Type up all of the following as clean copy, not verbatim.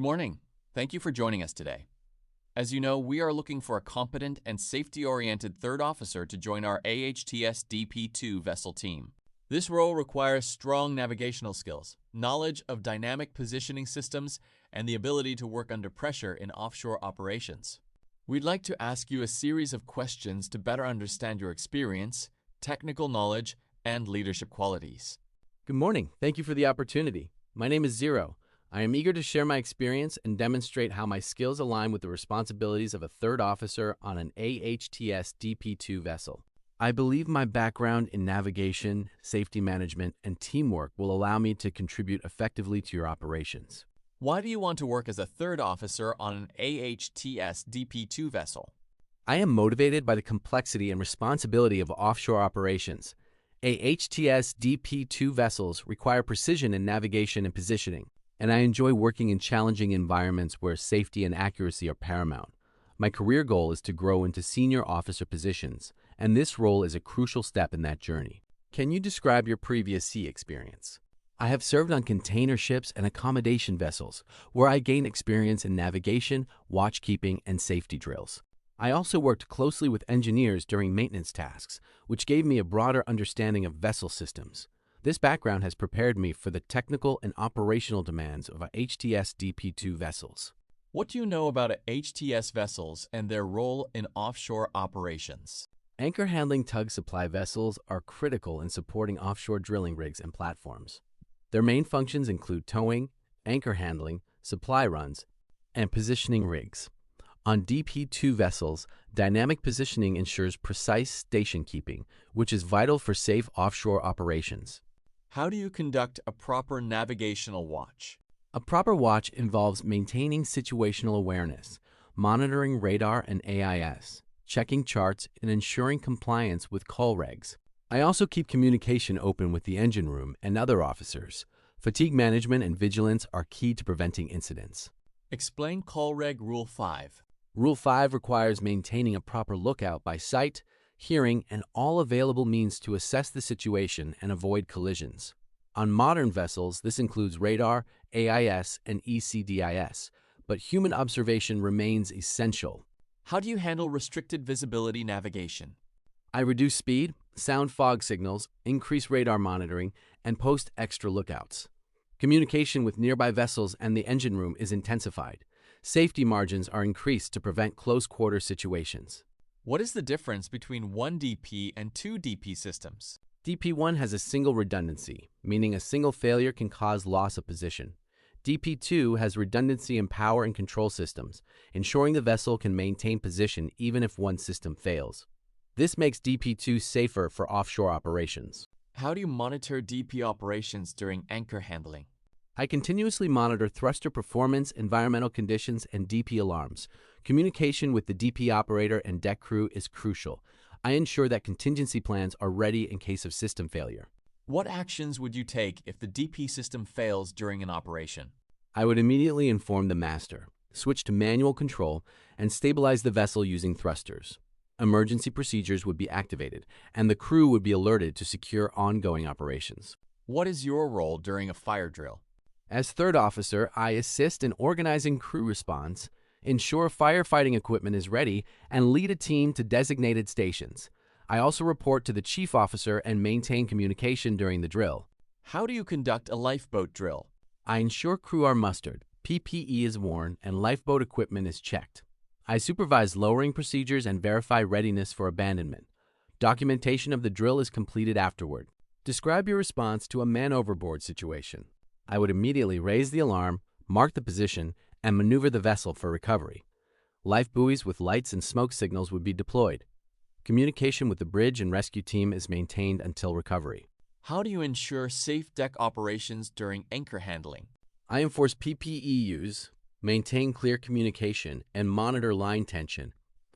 morning. Thank you for joining us today. As you know, we are looking for a competent and safety-oriented third officer to join our AHTS DP2 vessel team. This role requires strong navigational skills, knowledge of dynamic positioning systems, and the ability to work under pressure in offshore operations. We'd like to ask you a series of questions to better understand your experience, technical knowledge, and leadership qualities. Good morning. Thank you for the opportunity. My name is Zero. I am eager to share my experience and demonstrate how my skills align with the responsibilities of a third officer on an AHTS DP2 vessel. I believe my background in navigation, safety management, and teamwork will allow me to contribute effectively to your operations. Why do you want to work as a third officer on an AHTS DP2 vessel? I am motivated by the complexity and responsibility of offshore operations. AHTS DP2 vessels require precision in navigation and positioning, and I enjoy working in challenging environments where safety and accuracy are paramount. My career goal is to grow into senior officer positions, and this role is a crucial step in that journey. Can you describe your previous sea experience? I have served on container ships and accommodation vessels, where I gained experience in navigation, watchkeeping, and safety drills. I also worked closely with engineers during maintenance tasks, which gave me a broader understanding of vessel systems. This background has prepared me for the technical and operational demands of HTS DP2 vessels. What do you know about HTS vessels and their role in offshore operations? Anchor handling tug supply vessels are critical in supporting offshore drilling rigs and platforms. Their main functions include towing, anchor handling, supply runs, and positioning rigs. On DP2 vessels, dynamic positioning ensures precise station keeping, which is vital for safe offshore operations. How do you conduct a proper navigational watch? A proper watch involves maintaining situational awareness, monitoring radar and AIS, checking charts, and ensuring compliance with call regs. I also keep communication open with the engine room and other officers. Fatigue management and vigilance are key to preventing incidents. Explain Call Reg Rule 5. Rule 5 requires maintaining a proper lookout by sight, hearing, and all available means to assess the situation and avoid collisions. On modern vessels, this includes radar, AIS, and ECDIS, but human observation remains essential. How do you handle restricted visibility navigation? I reduce speed, sound fog signals, increase radar monitoring, and post extra lookouts. Communication with nearby vessels and the engine room is intensified. Safety margins are increased to prevent close-quarter situations. What is the difference between one DP and two DP systems? DP1 has a single redundancy, meaning a single failure can cause loss of position. DP2 has redundancy in power and control systems, ensuring the vessel can maintain position even if one system fails. This makes DP2 safer for offshore operations. How do you monitor DP operations during anchor handling? I continuously monitor thruster performance, environmental conditions, and DP alarms. Communication with the DP operator and deck crew is crucial. I ensure that contingency plans are ready in case of system failure. What actions would you take if the DP system fails during an operation? I would immediately inform the master, switch to manual control, and stabilize the vessel using thrusters. Emergency procedures would be activated, and the crew would be alerted to secure ongoing operations. What is your role during a fire drill? As third officer, I assist in organizing crew response, ensure firefighting equipment is ready, and lead a team to designated stations. I also report to the chief officer and maintain communication during the drill. How do you conduct a lifeboat drill? I ensure crew are mustered, PPE is worn, and lifeboat equipment is checked. I supervise lowering procedures and verify readiness for abandonment. Documentation of the drill is completed afterward. Describe your response to a man overboard situation. I would immediately raise the alarm, mark the position, and maneuver the vessel for recovery. Life buoys with lights and smoke signals would be deployed. Communication with the bridge and rescue team is maintained until recovery. How do you ensure safe deck operations during anchor handling? I enforce PPE use, maintain clear communication, and monitor line tension.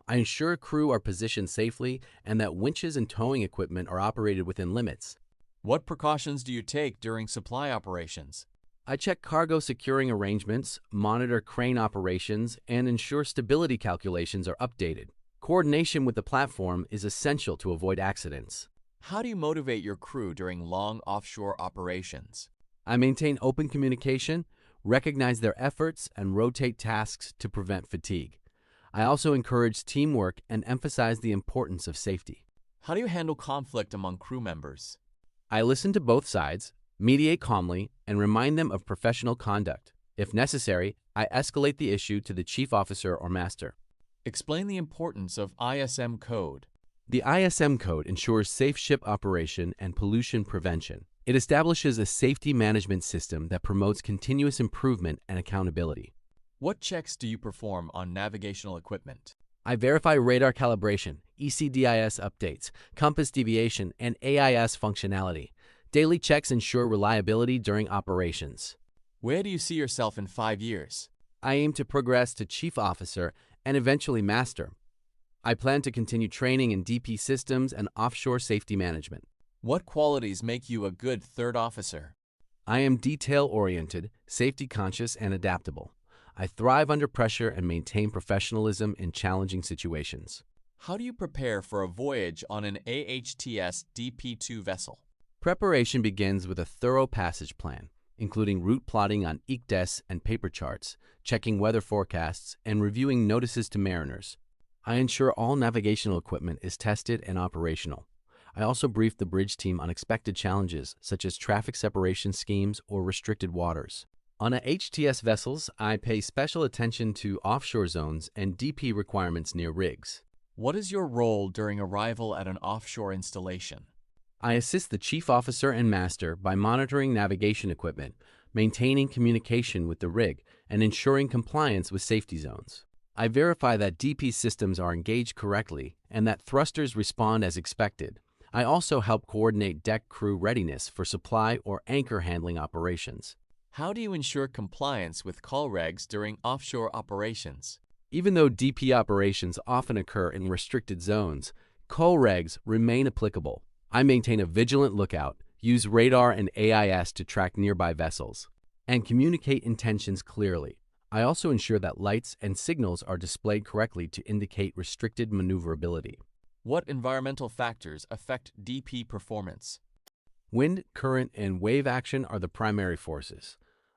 I ensure crew are positioned safely and that winches and towing equipment are operated within limits. What precautions do you take during supply operations? I check cargo securing arrangements, monitor crane operations, and ensure stability calculations are updated. Coordination with the platform is essential to avoid accidents. How do you motivate your crew during long offshore operations? I maintain open communication, recognize their efforts, and rotate tasks to prevent fatigue. I also encourage teamwork and emphasize the importance of safety. How do you handle conflict among crew members? I listen to both sides, mediate calmly, and remind them of professional conduct. If necessary, I escalate the issue to the chief officer or master. Explain the importance of ISM code. The ISM code ensures safe ship operation and pollution prevention. It establishes a safety management system that promotes continuous improvement and accountability. What checks do you perform on navigational equipment? I verify radar calibration, ECDIS updates, compass deviation, and AIS functionality. Daily checks ensure reliability during operations. Where do you see yourself in 5 years? I aim to progress to chief officer and eventually master. I plan to continue training in DP systems and offshore safety management. What qualities make you a good third officer? I am detail-oriented, safety-conscious, and adaptable. I thrive under pressure and maintain professionalism in challenging situations. How do you prepare for a voyage on an AHTS DP2 vessel? Preparation begins with a thorough passage plan, including route plotting on AHTS and paper charts, checking weather forecasts, and reviewing notices to mariners. I ensure all navigational equipment is tested and operational. I also brief the bridge team on expected challenges, such as traffic separation schemes or restricted waters. On HTS vessels, I pay special attention to offshore zones and DP requirements near rigs. What is your role during arrival at an offshore installation? I assist the chief officer and master by monitoring navigation equipment, maintaining communication with the rig, and ensuring compliance with safety zones. I verify that DP systems are engaged correctly and that thrusters respond as expected. I also help coordinate deck crew readiness for supply or anchor handling operations. How do you ensure compliance with call regs during offshore operations? Even though DP operations often occur in restricted zones, call regs remain applicable. I maintain a vigilant lookout, use radar and AIS to track nearby vessels, and communicate intentions clearly. I also ensure that lights and signals are displayed correctly to indicate restricted maneuverability. What environmental factors affect DP performance? Wind, current, and wave action are the primary forces.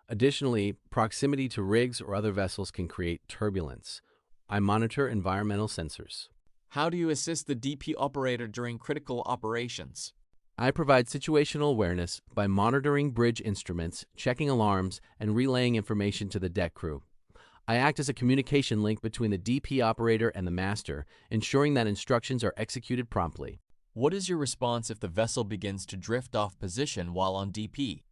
Additionally, proximity to rigs or other vessels can create turbulence. I monitor environmental sensors. How do you assist the DP operator during critical operations? I provide situational awareness by monitoring bridge instruments, checking alarms, and relaying information to the deck crew. I act as a communication link between the DP operator and the master, ensuring that instructions are executed promptly. What is your response if the vessel begins to drift off position while on DP?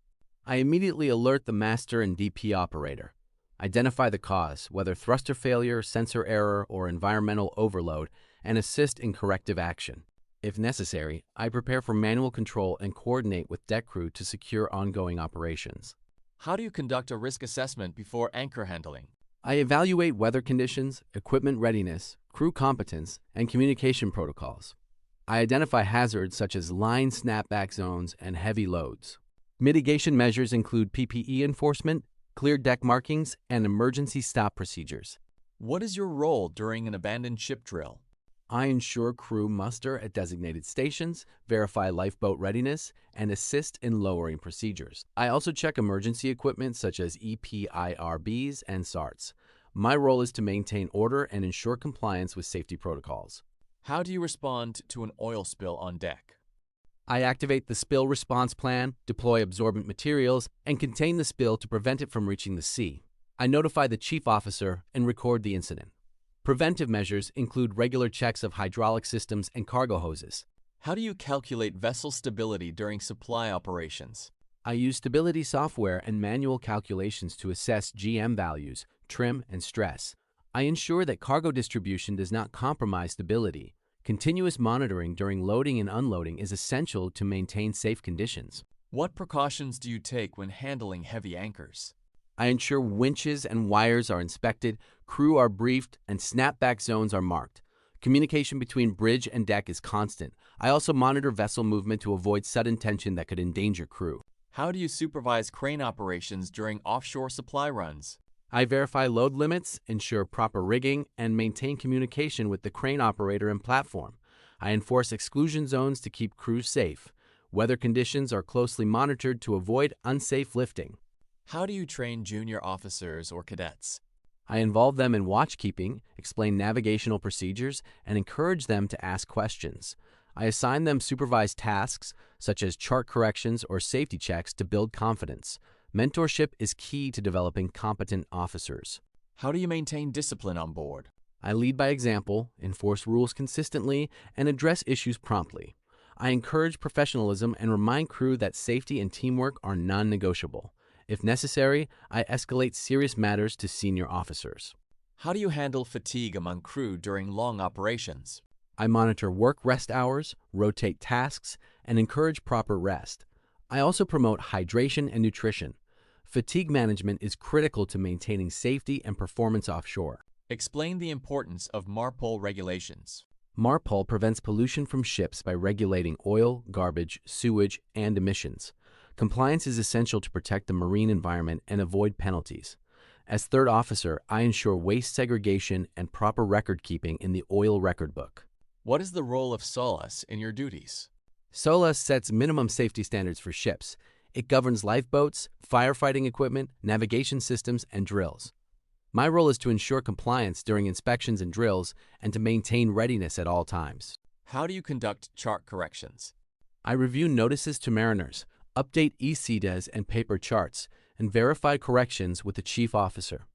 I immediately alert the master and DP operator. Identify the cause, whether thruster failure, sensor error, or environmental overload, and assist in corrective action. If necessary, I prepare for manual control and coordinate with deck crew to secure ongoing operations. How do you conduct a risk assessment before anchor handling? I evaluate weather conditions, equipment readiness, crew competence, and communication protocols. I identify hazards such as line snapback zones and heavy loads. Mitigation measures include PPE enforcement, clear deck markings, and emergency stop procedures. What is your role during an abandoned ship drill? I ensure crew muster at designated stations, verify lifeboat readiness, and assist in lowering procedures. I also check emergency equipment such as EPIRBs and SARTs. My role is to maintain order and ensure compliance with safety protocols. How do you respond to an oil spill on deck? I activate the spill response plan, deploy absorbent materials, and contain the spill to prevent it from reaching the sea. I notify the chief officer and record the incident. Preventive measures include regular checks of hydraulic systems and cargo hoses. How do you calculate vessel stability during supply operations? I use stability software and manual calculations to assess GM values, trim, and stress. I ensure that cargo distribution does not compromise stability. Continuous monitoring during loading and unloading is essential to maintain safe conditions. What precautions do you take when handling heavy anchors? I ensure winches and wires are inspected, crew are briefed, and snapback zones are marked. Communication between bridge and deck is constant. I also monitor vessel movement to avoid sudden tension that could endanger crew. How do you supervise crane operations during offshore supply runs? I verify load limits, ensure proper rigging, and maintain communication with the crane operator and platform. I enforce exclusion zones to keep crews safe. Weather conditions are closely monitored to avoid unsafe lifting. How do you train junior officers or cadets? I involve them in watchkeeping, explain navigational procedures, and encourage them to ask questions. I assign them supervised tasks, such as chart corrections or safety checks, to build confidence. Mentorship is key to developing competent officers. How do you maintain discipline on board? I lead by example, enforce rules consistently, and address issues promptly. I encourage professionalism and remind crew that safety and teamwork are non-negotiable. If necessary, I escalate serious matters to senior officers. How do you handle fatigue among crew during long operations? I monitor work-rest hours, rotate tasks, and encourage proper rest. I also promote hydration and nutrition. Fatigue management is critical to maintaining safety and performance offshore. Explain the importance of MARPOL regulations. MARPOL prevents pollution from ships by regulating oil, garbage, sewage, and emissions. Compliance is essential to protect the marine environment and avoid penalties. As third officer, I ensure waste segregation and proper record keeping in the oil record book. What is the role of SOLAS in your duties? SOLAS sets minimum safety standards for ships. It governs lifeboats, firefighting equipment, navigation systems, and drills. My role is to ensure compliance during inspections and drills and to maintain readiness at all times. How do you conduct chart corrections? I review notices to mariners, update ECDES and paper charts, and verify corrections with the chief officer.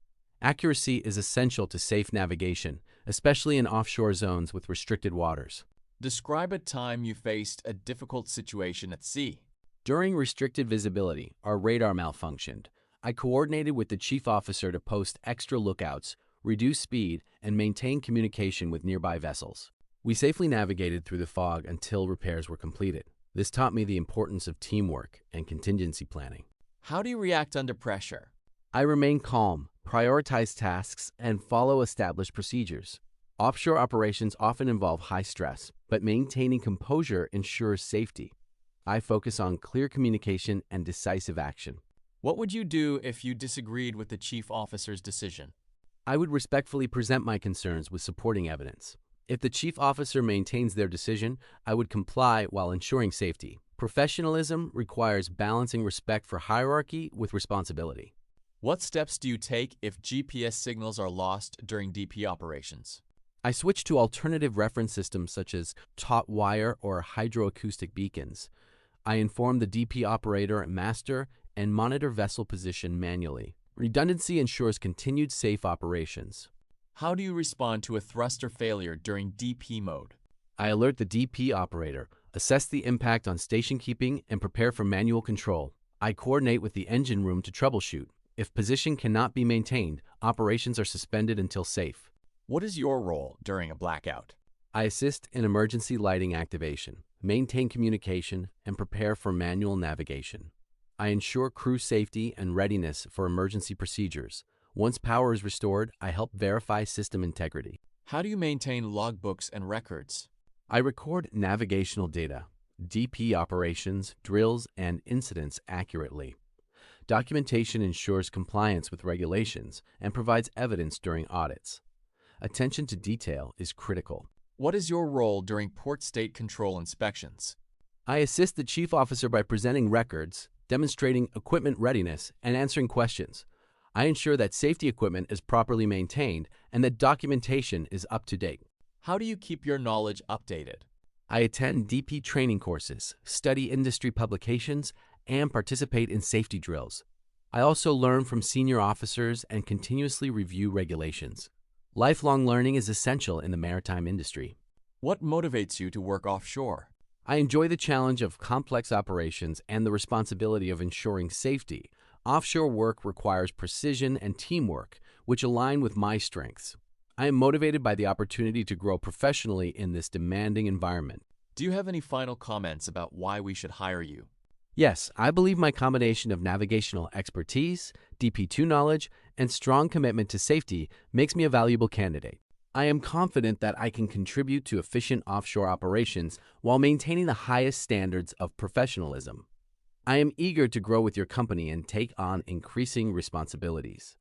Accuracy is essential to safe navigation, especially in offshore zones with restricted waters. Describe a time you faced a difficult situation at sea. During restricted visibility, our radar malfunctioned. I coordinated with the chief officer to post extra lookouts, reduce speed, and maintain communication with nearby vessels. We safely navigated through the fog until repairs were completed. This taught me the importance of teamwork and contingency planning. How do you react under pressure? I remain calm, prioritize tasks, and follow established procedures. Offshore operations often involve high stress, but maintaining composure ensures safety. I focus on clear communication and decisive action. What would you do if you disagreed with the chief officer's decision? I would respectfully present my concerns with supporting evidence. If the chief officer maintains their decision, I would comply while ensuring safety. Professionalism requires balancing respect for hierarchy with responsibility. What steps do you take if GPS signals are lost during DP operations? I switch to alternative reference systems such as taut wire or hydroacoustic beacons. I inform the DP operator and master and monitor vessel position manually. Redundancy ensures continued safe operations. How do you respond to a thruster failure during DP mode? I alert the DP operator, assess the impact on station keeping, and prepare for manual control. I coordinate with the engine room to troubleshoot. If position cannot be maintained, operations are suspended until safe. What is your role during a blackout? I assist in emergency lighting activation, maintain communication, and prepare for manual navigation. I ensure crew safety and readiness for emergency procedures. Once power is restored, I help verify system integrity. How do you maintain logbooks and records? I record navigational data, DP operations, drills, and incidents accurately. Documentation ensures compliance with regulations and provides evidence during audits. Attention to detail is critical. What is your role during port state control inspections? I assist the chief officer by presenting records, demonstrating equipment readiness, and answering questions. I ensure that safety equipment is properly maintained and that documentation is up to date. How do you keep your knowledge updated? I attend DP training courses, study industry publications, and participate in safety drills. I also learn from senior officers and continuously review regulations. Lifelong learning is essential in the maritime industry. What motivates you to work offshore? I enjoy the challenge of complex operations and the responsibility of ensuring safety. Offshore work requires precision and teamwork, which align with my strengths. I am motivated by the opportunity to grow professionally in this demanding environment. Do you have any final comments about why we should hire you? Yes, I believe my combination of navigational expertise, DP2 knowledge, and strong commitment to safety makes me a valuable candidate. I am confident that I can contribute to efficient offshore operations while maintaining the highest standards of professionalism. I am eager to grow with your company and take on increasing responsibilities.